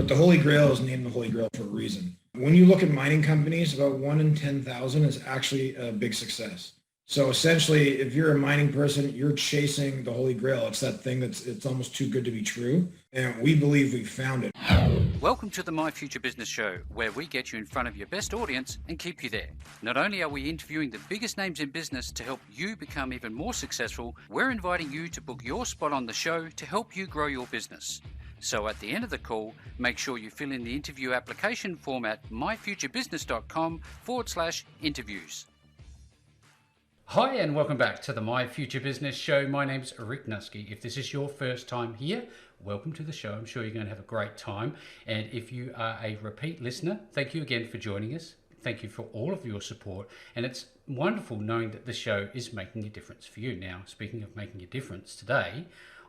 the Holy Grail is named the Holy Grail for a reason. When you look at mining companies, about 1 in 10,000 is actually a big success. So essentially, if you're a mining person, you're chasing the Holy Grail. It's that thing it's almost too good to be true. And we believe we found it. Welcome to the My Future Business Show, where we get you in front of your best audience and keep you there. Not only are we interviewing the biggest names in business to help you become even more successful, we're inviting you to book your spot on the show to help you grow your business. So at the end of the call, make sure you fill in the interview application form at myfuturebusiness.com/interviews. Hi and welcome back to the My Future Business Show. My name's Rick Nusky. If this is your first time here, welcome to the show. I'm sure you're going to have a great time. And if you are a repeat listener, thank you again for joining us. Thank you for all of your support. And it's wonderful knowing that the show is making a difference for you. Now, speaking of making a difference, today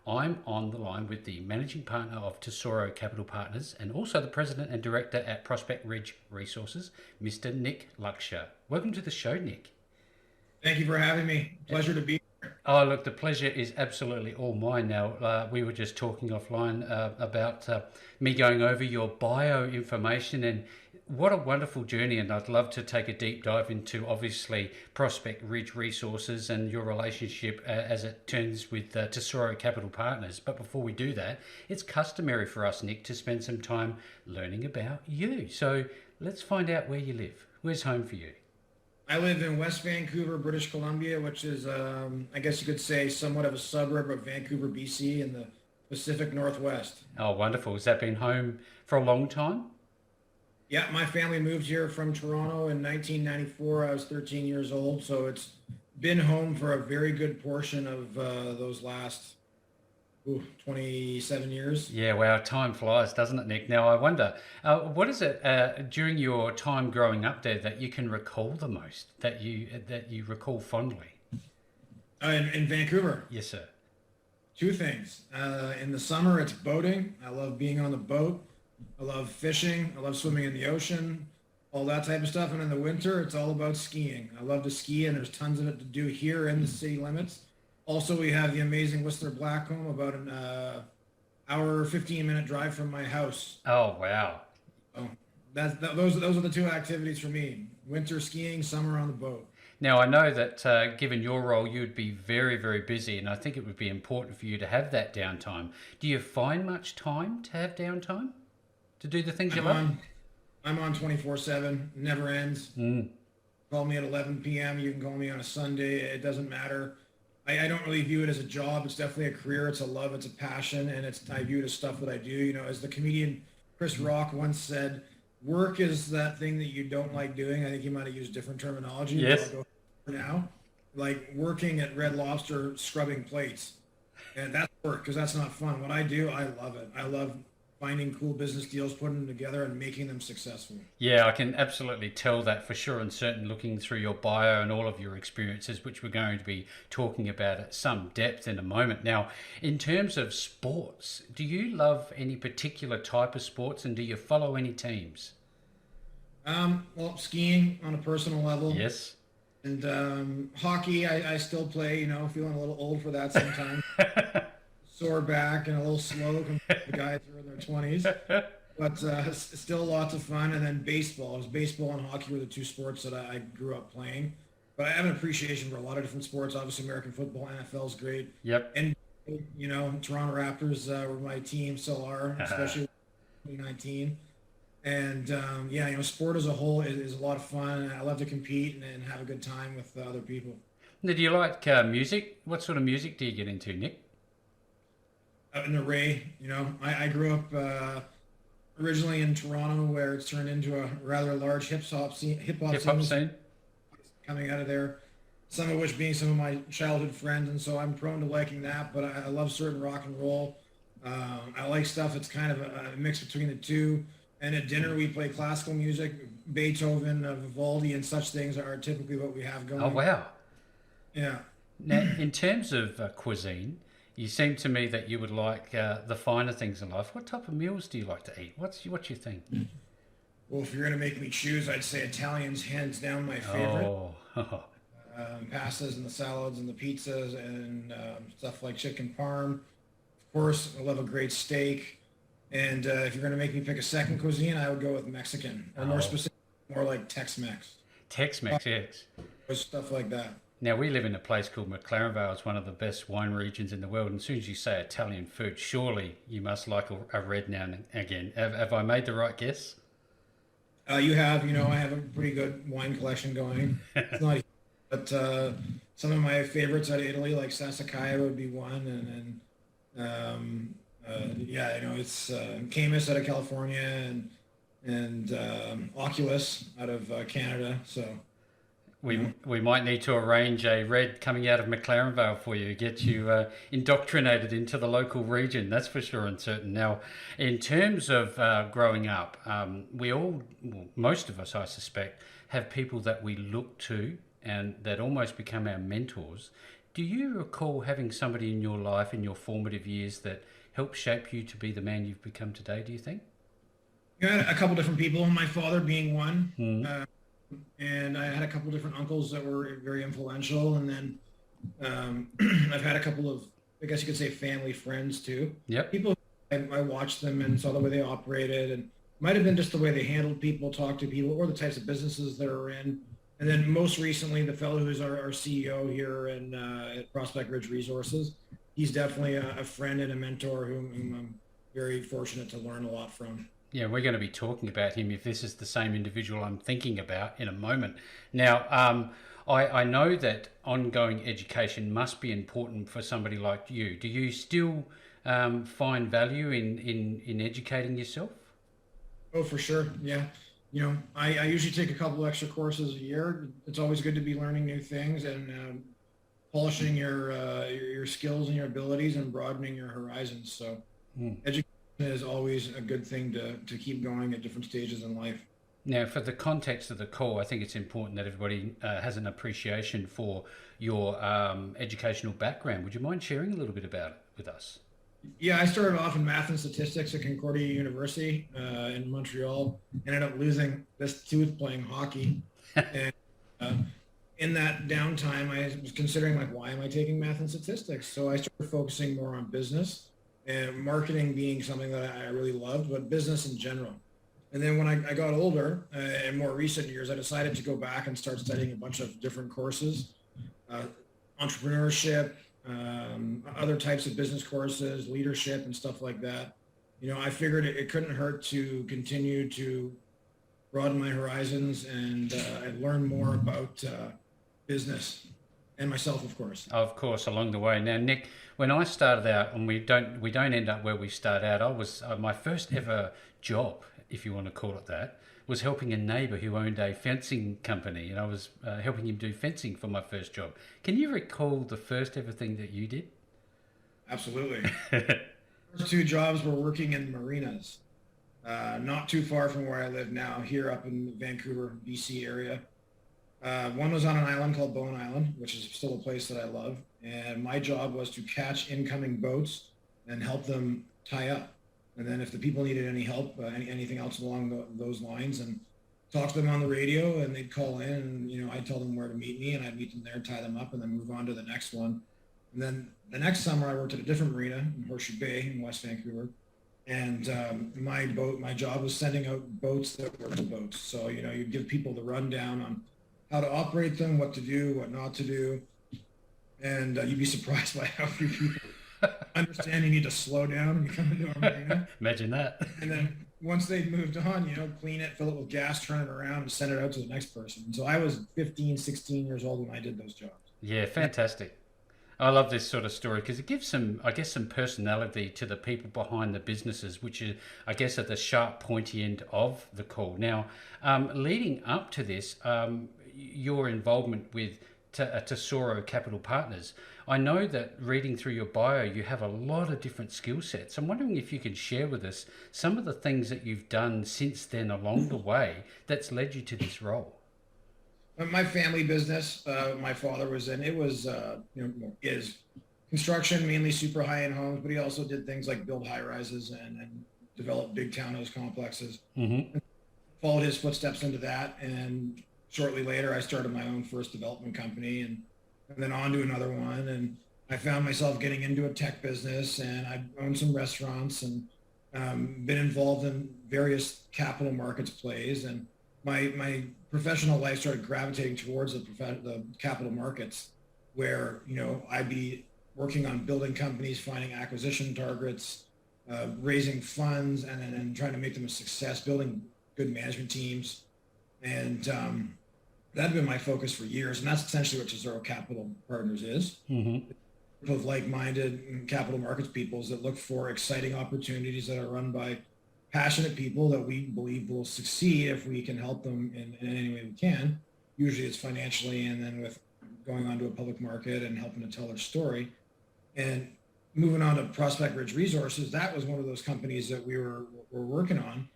I'm on the line with the managing partner of Tesoro Capital Partners and also the president and director at Prospect Ridge Resources, Mr. Nick Luksha. Welcome to the show, Nick. Thank you for having me. Pleasure to be here. Oh, look, the pleasure is absolutely all mine now. We were just talking offline about me going over your bio information, and what a wonderful journey. And I'd love to take a deep dive into, obviously, Prospect Ridge Resources and your relationship as it turns with Tesoro Capital Partners. But before we do that, it's customary for us, Nick, to spend some time learning about you. So let's find out where you live. Where's home for you? I live in West Vancouver, British Columbia, which is, I guess you could say, somewhat of a suburb of Vancouver, BC, in the Pacific Northwest. Oh, wonderful. Has that been home for a long time? Yeah, my family moved here from Toronto in 1994. I was 13 years old, so it's been home for a very good portion of those last 27 years. Yeah, wow, time flies, doesn't it, Nick? Now, I wonder, what is it during your time growing up there that you can recall the most, that you recall fondly? In Vancouver? Yes, sir. Two things. In the summer, it's boating. I love being on the boat. I love fishing. I love swimming in the ocean, all that type of stuff. And in the winter, it's all about skiing. I love to ski, and there's tons of it to do here in the city limits. Also, we have the amazing Whistler Blackcomb, about an hour, 15-minute drive from my house. Oh, wow. So those are the two activities for me: winter skiing, summer on the boat. Now, I know that given your role, you'd be very, very busy, and I think it would be important for you to have that downtime. Do you find much time to have downtime to do the things you love? I'm on 24/7, never ends. Call me at 11 p.m. You can call me on a Sunday. It doesn't matter. I don't really view it as a job. It's definitely a career. It's a love. It's a passion, and I view it as stuff that I do. You know, as the comedian Chris Rock once said, work is that thing that you don't like doing. I think he might have used different terminology. Yes. I'll go for now, like working at Red Lobster scrubbing plates, and that's work because that's not fun. What I do, I love it. I love finding cool business deals, putting them together, and making them successful. Yeah, I can absolutely tell that for sure, and certain looking through your bio and all of your experiences, which we're going to be talking about at some depth in a moment. Now, in terms of sports, do you love any particular type of sports, and do you follow any teams? Well, skiing on a personal level. Yes. And hockey, I still play, you know, feeling a little old for that sometimes. Sore back and a little slow compared to guys who are in their 20s, but still lots of fun. And then baseball. Baseball and hockey were the two sports that I grew up playing. But I have an appreciation for a lot of different sports. Obviously, American football, NFL is great. Yep. And, you know, Toronto Raptors were my team, still are, especially 2019. And, yeah, you know, sport as a whole is a lot of fun. I love to compete and have a good time with other people. Now, do you like music? What sort of music do you get into, Nick? An array, you know. I grew up originally in Toronto, where it's turned into a rather large hip hop scene coming out of there. Some of which being some of my childhood friends, and so I'm prone to liking that. But I love certain rock and roll. I like stuff that's kind of a mix between the two. And at dinner we play classical music, Beethoven, Vivaldi, and such things are typically what we have going. Oh wow! Yeah. Now, in terms of cuisine, you seem to me that you would like the finer things in life. What type of meals do you like to eat? What's your thing? Well, if you're going to make me choose, I'd say Italian's hands down my favorite. Oh. Pastas and the salads and the pizzas and stuff like chicken parm. Of course, I love a great steak. And if you're going to make me pick a second cuisine, I would go with Mexican, or more Oh, specific, more like Tex-Mex, Tex-Mex, yes. stuff like that. Now, we live in a place called McLaren Vale. It's one of the best wine regions in the world. And as soon as you say Italian food, surely you must like a red now and again. Have I made the right guess? You have, I have a pretty good wine collection going. It's not, but some of my favorites out of Italy, like Sassicaia, would be one, and then yeah, it's Camus out of California, and Oculus out of Canada. So We might need to arrange a red coming out of McLaren Vale for you, get you indoctrinated into the local region. That's for sure and certain. Now, in terms of growing up, we all, well, most of us, I suspect, have people that we look to and that almost become our mentors. Do you recall having somebody in your life in your formative years that helped shape you to be the man you've become today? Do you think? a couple different people. My father being one. Mm. And I had a couple different uncles that were very influential, and then I've had a couple of, I guess you could say, family friends too. Yep. People, I watched them and saw the way they operated, and might have been just the way they handled people, talked to people, or the types of businesses they were in. And then most recently, the fellow who's our CEO here at Prospect Ridge Resources, he's definitely a friend and a mentor whom I'm very fortunate to learn a lot from. Yeah, we're going to be talking about him if this is the same individual I'm thinking about in a moment. Now, I know that ongoing education must be important for somebody like you. Do you still find value in educating yourself? Oh, for sure. Yeah. I usually take a couple extra courses a year. It's always good to be learning new things and polishing your skills and your abilities and broadening your horizons. So education is always a good thing to keep going at different stages in life. Now, for the context of the call, I think it's important that everybody has an appreciation for your educational background. Would you mind sharing a little bit about it with us? Yeah, I started off in math and statistics at Concordia University in Montreal. Ended up losing this tooth playing hockey. And in that downtime, I was considering, like, why am I taking math and statistics? So I started focusing more on business and marketing being something that I really loved, but business in general. And then when I got older, in more recent years, I decided to go back and start studying a bunch of different courses, entrepreneurship, other types of business courses, leadership, and stuff like that. I figured it couldn't hurt to continue to broaden my horizons and learn more about business and myself, of course. Of course, along the way. Now, Nick, when I started out, and we don't end up where we start out. I was my first ever job, if you want to call it that, was helping a neighbour who owned a fencing company, and I was helping him do fencing for my first job. Can you recall the first ever thing that you did? Absolutely. First two jobs were working in marinas, not too far from where I live now, here up in the Vancouver, BC area. One was on an island called Bowen Island, which is still a place that I love. And my job was to catch incoming boats and help them tie up. And then if the people needed any help, anything else along those lines, and talk to them on the radio, and they'd call in, and I'd tell them where to meet me, and I'd meet them there, tie them up, and then move on to the next one. And then the next summer, I worked at a different marina in Horseshoe Bay in West Vancouver, and my job was sending out boats that were boats. So you'd give people the rundown on how to operate them, what to do, what not to do, and you'd be surprised by how few people understand you need to slow down when you come into a marina. Imagine that. And then once they'd moved on, clean it, fill it with gas, turn it around, and send it out to the next person. So I was 15, 16 years old when I did those jobs. Yeah, fantastic. I love this sort of story because it gives some personality to the people behind the businesses, which is, I guess, at the sharp, pointy end of the call. Now, leading up to this, your involvement with Tesoro Capital Partners, I know that reading through your bio, you have a lot of different skill sets. I'm wondering if you can share with us some of the things that you've done since then along the way that's led you to this role. My family business, my father was in, it was, is construction, mainly super high-end homes, but he also did things like build high-rises and develop big townhouse complexes. Mm-hmm. Followed his footsteps into that, and shortly later, I started my own first development company, and then on to another one. And I found myself getting into a tech business, and I owned some restaurants, and been involved in various capital markets plays, and my professional life started gravitating towards the capital markets, where I'd be working on building companies, finding acquisition targets, raising funds, and trying to make them a success, building good management teams, and that had been my focus for years, and that's essentially what Tesoro Capital Partners is. Mm-hmm. A group of like-minded capital markets peoples that look for exciting opportunities that are run by passionate people that we believe will succeed if we can help them in any way we can. Usually it's financially, and then with going onto a public market and helping to tell their story. And moving on to Prospect Ridge Resources, that was one of those companies that were working on.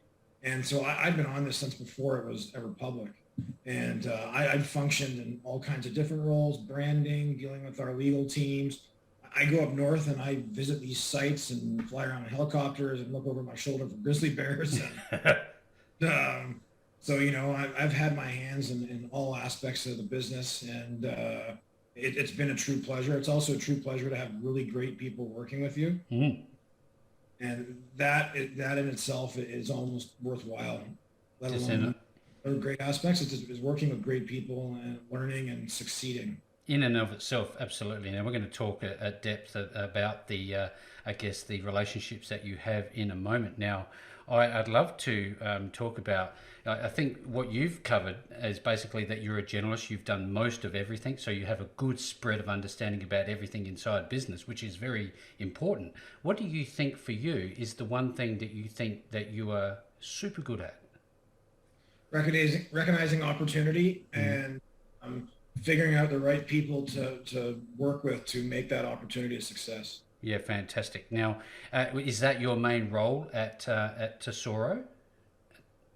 And so I'd been on this since before it was ever public. And I'd functioned in all kinds of different roles, branding, dealing with our legal teams. I go up north and I visit these sites and fly around in helicopters and look over my shoulder for grizzly bears. And, so, I've had my hands in all aspects of the business, and it's been a true pleasure. It's also a true pleasure to have really great people working with you. Mm. And that in itself is almost worthwhile, let Just alone other great aspects. It's working with great people and learning and succeeding. in and of itself, absolutely. Now we're going to talk at depth about the, I guess, the relationships that you have in a moment. Now, I'd love to talk about. I think what you've covered is basically that you're a generalist. You've done most of everything, so you have a good spread of understanding about everything inside business, which is very important. What do you think for you is the one thing that you think that you are super good at? Recognizing opportunity and figuring out the right people to work with to make that opportunity a success. Yeah, fantastic. Now, is that your main role at Tesoro?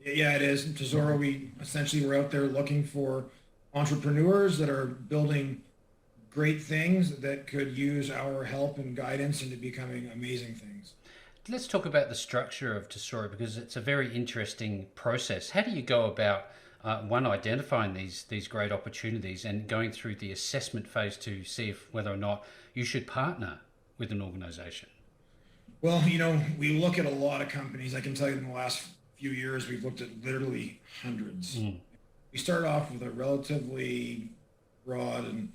Yeah, it is. In Tesoro, we're out there looking for entrepreneurs that are building great things that could use our help and guidance into becoming amazing things. Let's talk about the structure of Tesoro, because it's a very interesting process. How do you go about one, identifying these great opportunities and going through the assessment phase to see if whether or not you should partner with an organization? Well, we look at a lot of companies. I can tell you in the last few years, we've looked at literally hundreds. We start off with a relatively broad and,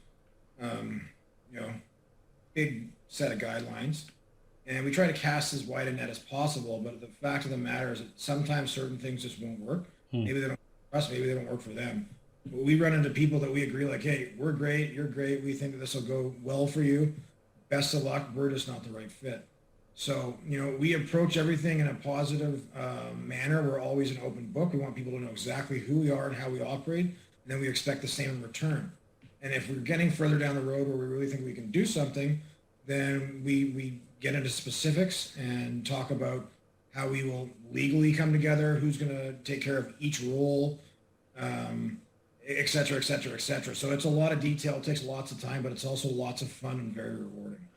big set of guidelines. And we try to cast as wide a net as possible. But the fact of the matter is that sometimes certain things just won't work. Maybe they don't work for us, maybe they don't work for them. But we run into people that we agree, like, hey, we're great, you're great, we think that this will go well for you. Best of luck, we're just not the right fit. So, we approach everything in a positive manner. We're always an open book. We want people to know exactly who we are and how we operate. And then we expect the same in return. And if we're getting further down the road where we really think we can do something, then we get into specifics and talk about how we will legally come together, who's going to take care of each role, et cetera, et cetera, et cetera. So it's a lot of detail. It takes lots of time, but it's also lots of fun and very rewarding.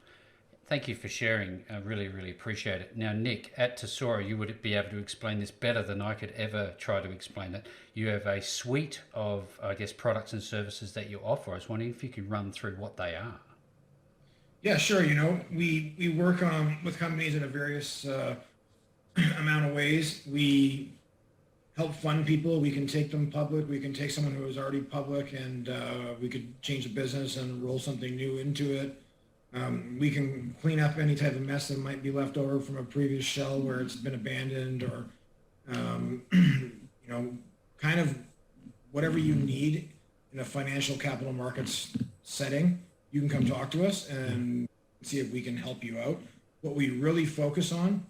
Thank you for sharing. I really, really appreciate it. Now, Nick, at Tesoro, you would be able to explain this better than I could ever try to explain it. You have a suite of, I guess, products and services that you offer. I was wondering if you could run through what they are. Yeah, sure. We work with companies in a various amount of ways. We help fund people. We can take them public. We can take someone who is already public and we could change the business and roll something new into it. We can clean up any type of mess that might be left over from a previous shell where it's been abandoned, or, kind of whatever you need in a financial capital markets setting. You can come talk to us and see if we can help you out. What we really focus on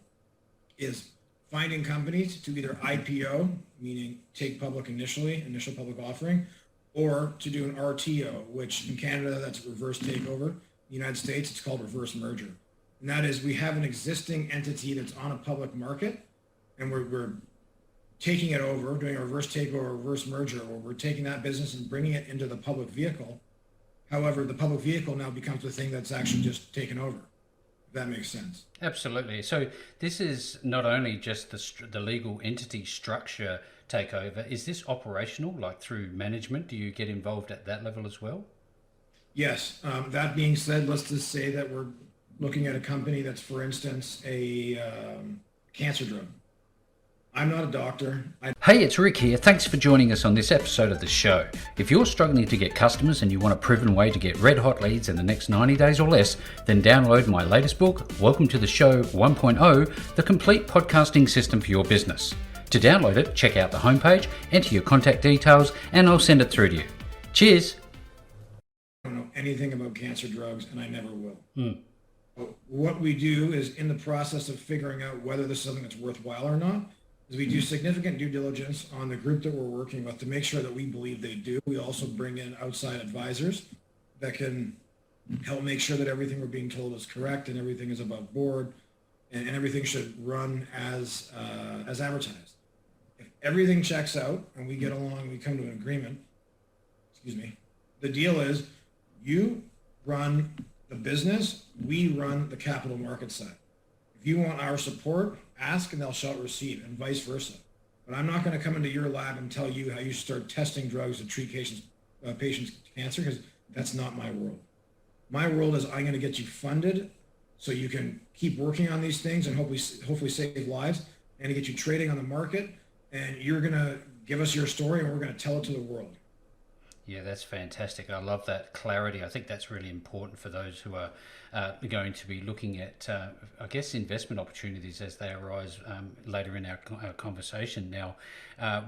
is finding companies to either IPO, meaning take public initial public offering, or to do an RTO, which in Canada, that's reverse takeover. In the United States, it's called reverse merger. And that is, we have an existing entity that's on a public market, and we're taking it over, doing a reverse takeover, reverse merger, where we're taking that business and bringing it into the public vehicle. However, the public vehicle now becomes the thing that's actually just taken over. If that makes sense. Absolutely. So this is not only just the legal entity structure takeover. Is this operational, like through management? Do you get involved at that level as well? Yes. That being said, let's just say that we're looking at a company that's, for instance, a cancer drug. I'm not a doctor. Hey, it's Rick here. Thanks for joining us on this episode of the show. If you're struggling to get customers and you want a proven way to get red hot leads in the next 90 days or less, then download my latest book, Welcome to the Show 1.0, the complete podcasting system for your business. To download it, check out the homepage, enter your contact details, and I'll send it through to you. Cheers. I don't know anything about cancer drugs, and I never will. What we do is, in the process of figuring out whether this is something that's worthwhile or not, is we do significant due diligence on the group that we're working with to make sure that we believe they do. We also bring in outside advisors that can help make sure that everything we're being told is correct and everything is above board and everything should run as advertised. If everything checks out and we get along and we come to an agreement, the deal is you run the business, we run the capital market side. If you want our support, ask and thou shalt receive, and vice versa. But I'm not going to come into your lab and tell you how you should start testing drugs to treat patients' cancer, because that's not my world. My world is I'm going to get you funded so you can keep working on these things and hopefully save lives, and to get you trading on the market, and you're going to give us your story and we're going to tell it to the world. Yeah, that's fantastic. I love that clarity. I think that's really important for those who are going to be looking at, I guess, investment opportunities as they arise later in our conversation. Now,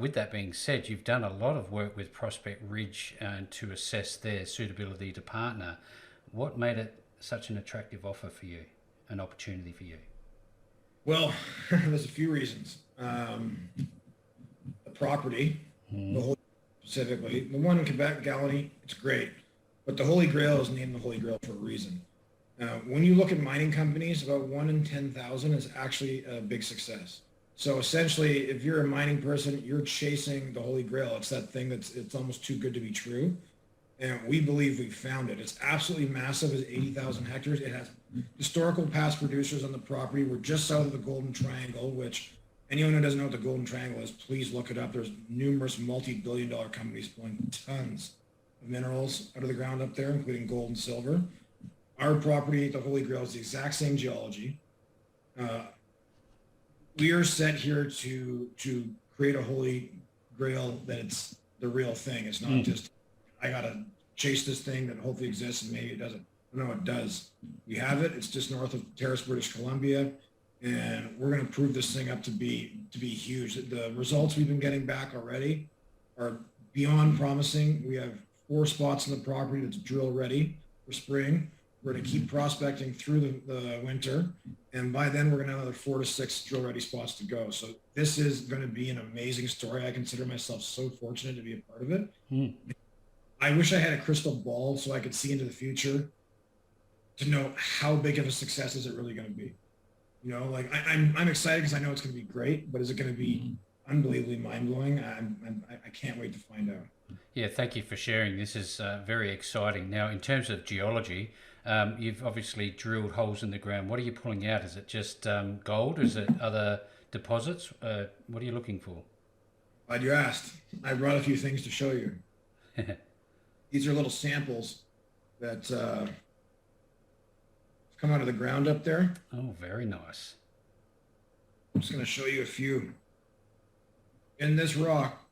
with that being said, you've done a lot of work with Prospect Ridge to assess their suitability to partner. What made it such an attractive offer for you, an opportunity for you? Well, there's a few reasons. The property, the whole specifically. The one in Quebec, Galani, it's great. But the Holy Grail is named the Holy Grail for a reason. When you look at mining companies, about 1 in 10,000 is actually a big success. So essentially, if you're a mining person, you're chasing the Holy Grail. It's that thing it's almost too good to be true. And we believe we've found it. It's absolutely massive. It's 80,000 hectares. It has historical past producers on the property. We're just south of the Golden Triangle, which anyone who doesn't know what the Golden Triangle is, please look it up. There's numerous multi-billion-dollar companies pulling tons of minerals out of the ground up there, including gold and silver. Our property, the Holy Grail, is the exact same geology. We are set here to create a Holy Grail that it's the real thing. It's not just, I got to chase this thing that hopefully exists and maybe it doesn't. No, it does. We have it. It's just north of Terrace, British Columbia. And we're going to prove this thing up to be huge. The results we've been getting back already are beyond promising. We have 4 spots in the property that's drill ready for spring. We're going to keep prospecting through the winter, and by then we're going to have another 4 to 6 drill ready spots to go. So this is going to be an amazing story. I consider myself so fortunate to be a part of it. I wish I had a crystal ball so I could see into the future to know how big of a success is it really going to be. You know, like I'm excited because I know it's going to be great, but is it going to be unbelievably mind-blowing? I can't wait to find out. Yeah, thank you for sharing. This is very exciting. Now, in terms of geology, you've obviously drilled holes in the ground. What are you pulling out? Is it just gold? Is it other deposits? What are you looking for? Glad you asked. I brought a few things to show you. These are little samples that come out of the ground up there. Oh, very nice. I'm just going to show you a few. In this rock,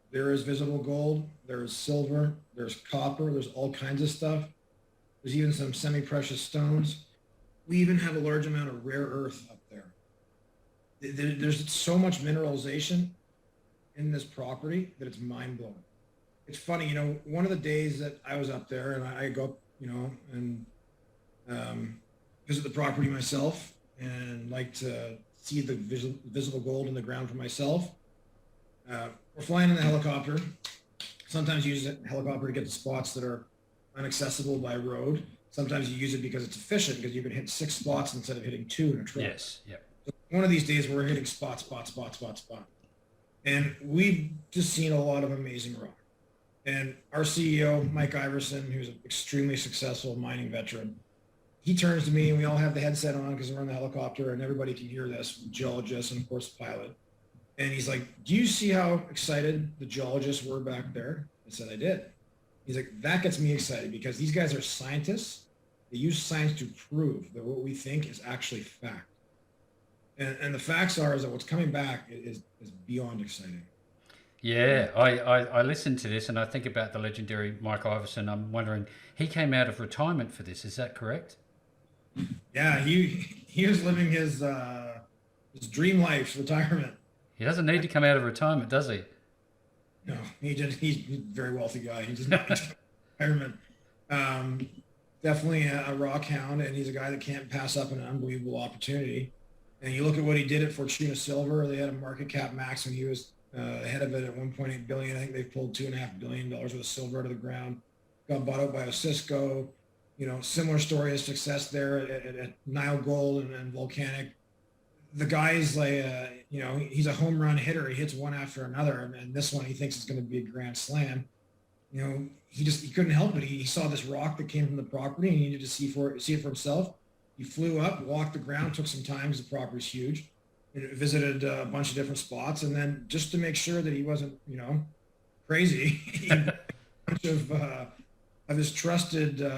there is visible gold, there's silver, there's copper, there's all kinds of stuff. There's even some semi-precious stones. We even have a large amount of rare earth up there. There's so much mineralization in this property that it's mind-blowing. It's funny, you know, one of the days that I was up there and I go up, you know, and visit the property myself and like to see the visible gold in the ground for myself. We're flying in the helicopter. Sometimes you use a helicopter to get to spots that are inaccessible by road. Sometimes you use it because it's efficient because you can hit 6 spots instead of hitting 2 in a truck. Yes, yeah. So one of these days we're hitting spot. And we've just seen a lot of amazing rock. And our CEO, Mike Iverson, who's an extremely successful mining veteran, he turns to me and we all have the headset on because we're in the helicopter and everybody can hear this, geologist and of course pilot. And he's like, do you see how excited the geologists were back there? I said, I did. He's like, that gets me excited because these guys are scientists. They use science to prove that what we think is actually fact. And the facts are is that what's coming back is beyond exciting. Yeah, I listened to this and I think about the legendary Mike Iverson. I'm wondering, he came out of retirement for this. Is that correct? Yeah, he was living his dream life, retirement. He doesn't need to come out of retirement, does he? No, he's a very wealthy guy. He just retirement. Um, Definitely a rock hound, and he's a guy that can't pass up an unbelievable opportunity. And you look at what he did at Fortuna Silver. They had a market cap max when he was ahead of it at 1.8 billion. I think they've pulled $2.5 billion worth of silver out of the ground. Got bought out by Osisko. Similar story of success there at Nile Gold and Volcanic. The guy's like, he's a home run hitter. He hits one after another, and this one he thinks is going to be a grand slam. He couldn't help it. He saw this rock that came from the property, and he needed to see it for himself. He flew up, walked the ground, took some time because the property's huge, and visited a bunch of different spots, and then just to make sure that he wasn't, crazy, he a bunch of his trusted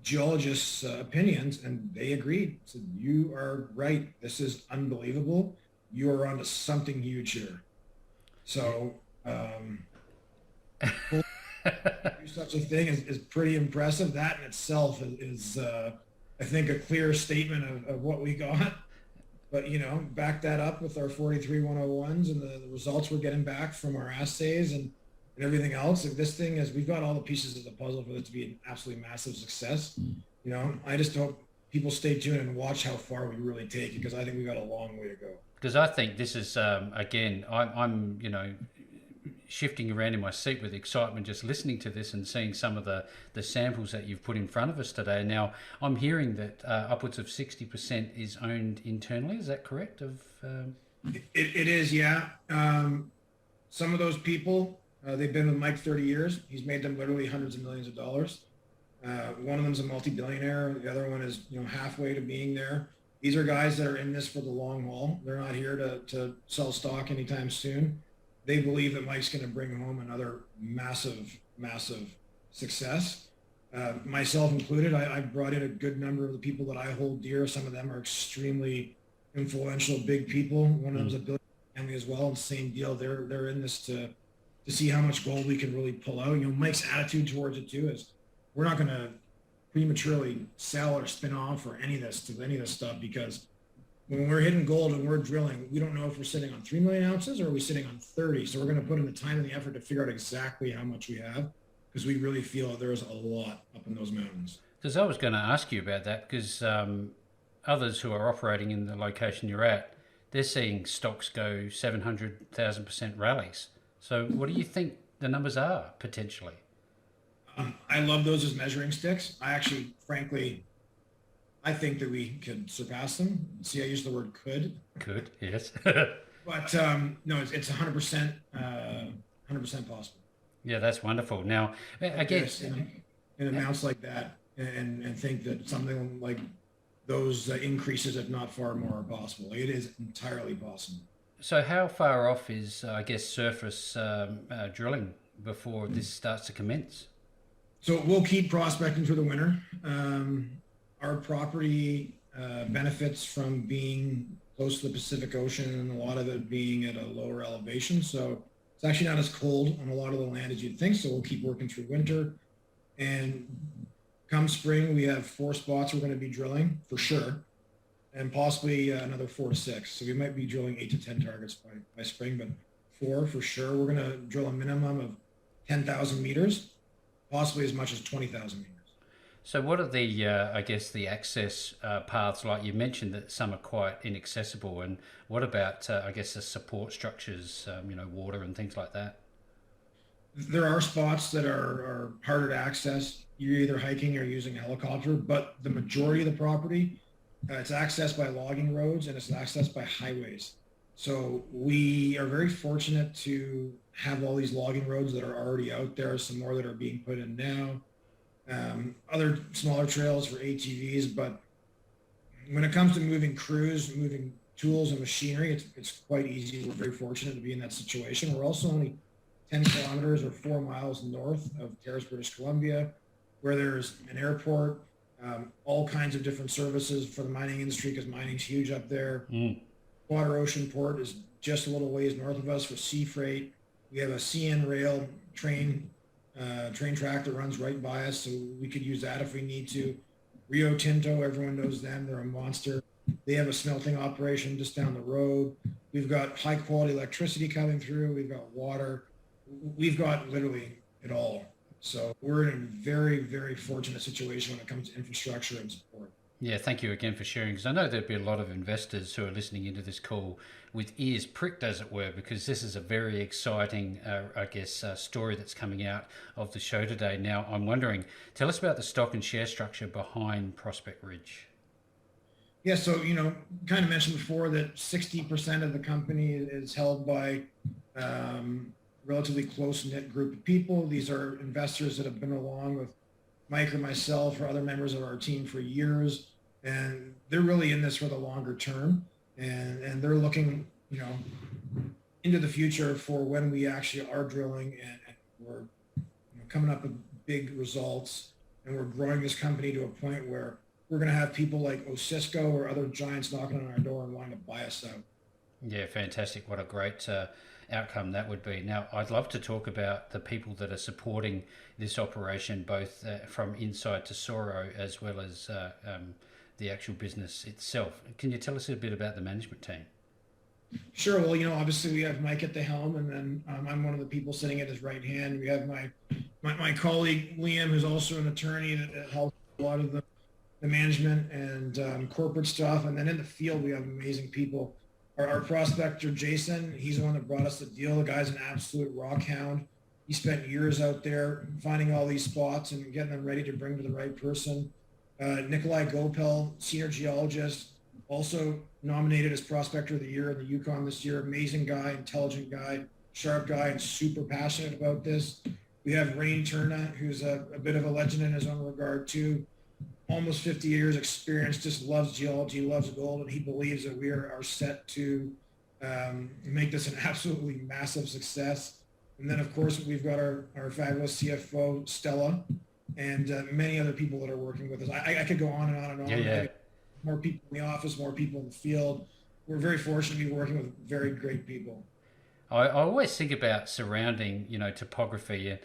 geologists' opinions, and they agreed. Said, "You are right. This is unbelievable. You are onto something huge here." So. Do such a thing is pretty impressive. That in itself is I think, a clear statement of what we got. But, back that up with our 43 101s and the results we're getting back from our assays and everything else. If this thing we've got all the pieces of the puzzle for it to be an absolutely massive success. I just hope people stay tuned and watch how far we really take it, because I think we've got a long way to go. Because I think this is, again, I'm shifting around in my seat with excitement just listening to this and seeing some of the samples that you've put in front of us today. Now, I'm hearing that upwards of 60% is owned internally. Is that correct? It is, yeah. Some of those people, they've been with Mike 30 years. He's made them literally hundreds of millions of dollars. One of them's a multi-billionaire. The other one is, halfway to being there. These are guys that are in this for the long haul. They're not here to sell stock anytime soon. They believe that Mike's going to bring home another massive, massive success. Myself included, I brought in a good number of the people that I hold dear. Some of them are extremely influential, big people. One of them's a billionaire family as well. And same deal. They're in this to see how much gold we can really pull out. Mike's attitude towards it too is we're not going to prematurely sell or spin off or any of this stuff, because when we're hitting gold and we're drilling, we don't know if we're sitting on 3 million ounces or are we sitting on 30. So we're going to put in the time and the effort to figure out exactly how much we have, because we really feel there's a lot up in those mountains. Because I was going to ask you about that, because others who are operating in the location you're at, they're seeing stocks go 700,000% rallies. So what do you think the numbers are potentially? I love those as measuring sticks. I actually, frankly, I think that we could surpass them. See, I use the word could. Could, yes. But no, it's 100%, 100% possible. Yeah, that's wonderful. Now, again, in amounts like that, and think that something like those increases, if not far more, are possible. It is entirely possible. So how far off is, I guess, surface drilling before this starts to commence? So we'll keep prospecting through the winter. Our property benefits from being close to the Pacific Ocean, and a lot of it being at a lower elevation. So it's actually not as cold on a lot of the land as you'd think. So we'll keep working through winter. And come spring, we have 4 spots we're going to be drilling for sure, and possibly another 4 to 6. So we might be drilling 8 to 10 targets by spring, but 4 for sure. We're going to drill a minimum of 10,000 meters, possibly as much as 20,000 meters. So what are the, I guess, the access paths? Like you mentioned that some are quite inaccessible. And what about, I guess, the support structures, water and things like that? There are spots that are harder to access. You're either hiking or using a helicopter, but the majority of the property, it's accessed by logging roads and it's accessed by highways. So we are very fortunate to have all these logging roads that are already out there, some more that are being put in now. Other smaller trails for ATVs, but when it comes to moving crews, moving tools and machinery, it's quite easy. We're very fortunate to be in that situation. We're also only 10 kilometers or 4 miles north of Terrace, British Columbia, where there's an airport, all kinds of different services for the mining industry, because mining's huge up there. Water Ocean Port is just a little ways north of us for sea freight. We have a CN rail train track that runs right by us, so we could use that if we need to. Rio Tinto, everyone knows them. They're a monster. They have a smelting operation just down the road. We've got high quality electricity coming through. We've got water. We've got literally it all. So we're in a very, very fortunate situation when it comes to infrastructure and support. Yeah, thank you again for sharing, because I know there'd be a lot of investors who are listening into this call with ears pricked, as it were, because this is a very exciting, story that's coming out of the show today. Now, I'm wondering, tell us about the stock and share structure behind Prospect Ridge. Yeah, so kind of mentioned before that 60% of the company is held by relatively close-knit group of people. These are investors that have been along with Mike or myself or other members of our team for years, and they're really in this for the longer term, and they're looking, into the future for when we actually are drilling and we're coming up with big results, and we're growing this company to a point where we're going to have people like Osisko or other giants knocking on our door and wanting to buy us out. Yeah, fantastic. What a great outcome that would be. Now, I'd love to talk about the people that are supporting this operation, both from inside Tesoro as well as the actual business itself. Can you tell us a bit about the management team? Sure. Well, obviously we have Mike at the helm, and then I'm one of the people sitting at his right hand. We have my colleague Liam, who's also an attorney that helps a lot of the management and corporate stuff. And then in the field, we have amazing people. Our prospector, Jason, he's the one that brought us the deal. The guy's an absolute rock hound. He spent years out there finding all these spots and getting them ready to bring to the right person. Nikolai Gopel, senior geologist, also nominated as prospector of the year in the Yukon this year. Amazing guy, intelligent guy, sharp guy, and super passionate about this. We have Rain Turna, who's a bit of a legend in his own regard too. Almost 50 years experience, just loves geology, loves gold, and he believes that we are set to make this an absolutely massive success. And then, of course, we've got our fabulous CFO, Stella, and many other people that are working with us. I could go on and on and on. Yeah. More people in the office, more people in the field. We're very fortunate to be working with very great people. I always think about surrounding, topography.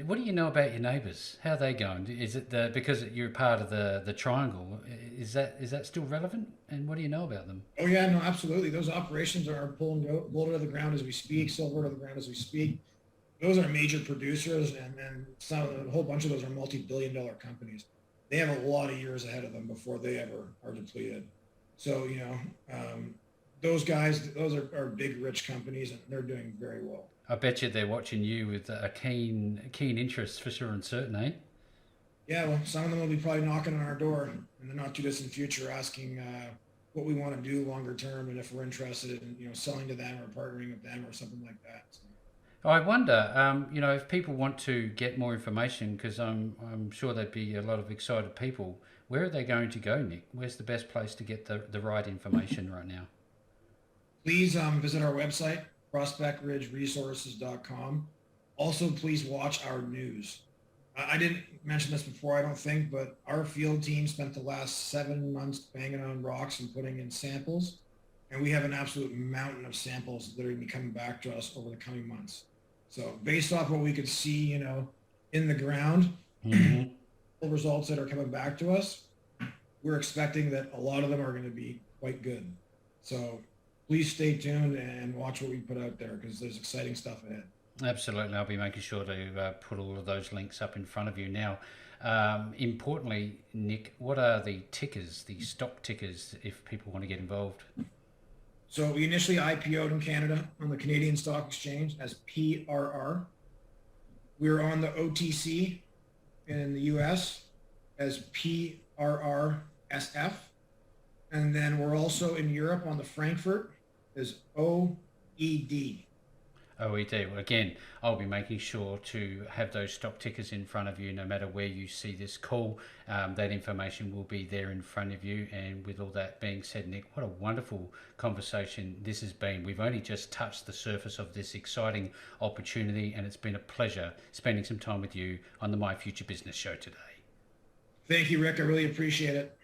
What do you know about your neighbours? How are they going? Is it because you're part of the triangle? Is that still relevant? And what do you know about them? Oh yeah, no, absolutely. Those operations are pulling gold out of the ground as we speak, silver out of the ground as we speak. Those are major producers, and a whole bunch of those are multi-billion-dollar companies. They have a lot of years ahead of them before they ever are depleted. So those guys, those are big, rich companies, and they're doing very well. I bet you they're watching you with a keen interest, for sure and certain, eh? Yeah, well, some of them will be probably knocking on our door in the not too distant future, asking what we want to do longer term, and if we're interested in selling to them or partnering with them or something like that. So. I wonder, if people want to get more information, because I'm sure there'd be a lot of excited people. Where are they going to go, Nick? Where's the best place to get the right information right now? Please visit our website, prospectridgeresources.com. Also, please watch our news. I didn't mention this before, I don't think, but our field team spent the last 7 months banging on rocks and putting in samples. And we have an absolute mountain of samples that are going to be coming back to us over the coming months. So based off what we could see, in the ground, the results that are coming back to us, we're expecting that a lot of them are going to be quite good. So please stay tuned and watch what we put out there, because there's exciting stuff ahead. Absolutely. I'll be making sure to put all of those links up in front of you now. Importantly, Nick, what are the tickers, the stock tickers, if people want to get involved? So we initially IPO'd in Canada on the Canadian Stock Exchange as PRR. We're on the OTC in the US as PRRSF. And then we're also in Europe on the Frankfurt as OED. OED. Well, again, I'll be making sure to have those stock tickers in front of you no matter where you see this call. That information will be there in front of you. And with all that being said, Nick, what a wonderful conversation this has been. We've only just touched the surface of this exciting opportunity, and it's been a pleasure spending some time with you on the My Future Business show today. Thank you, Rick. I really appreciate it.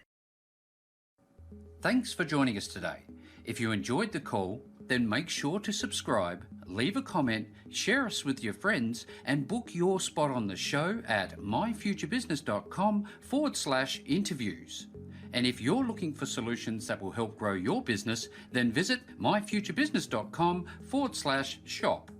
Thanks for joining us today. If you enjoyed the call, then make sure to subscribe, leave a comment, share us with your friends, and book your spot on the show at myfuturebusiness.com/interviews. And if you're looking for solutions that will help grow your business, then visit myfuturebusiness.com/shop.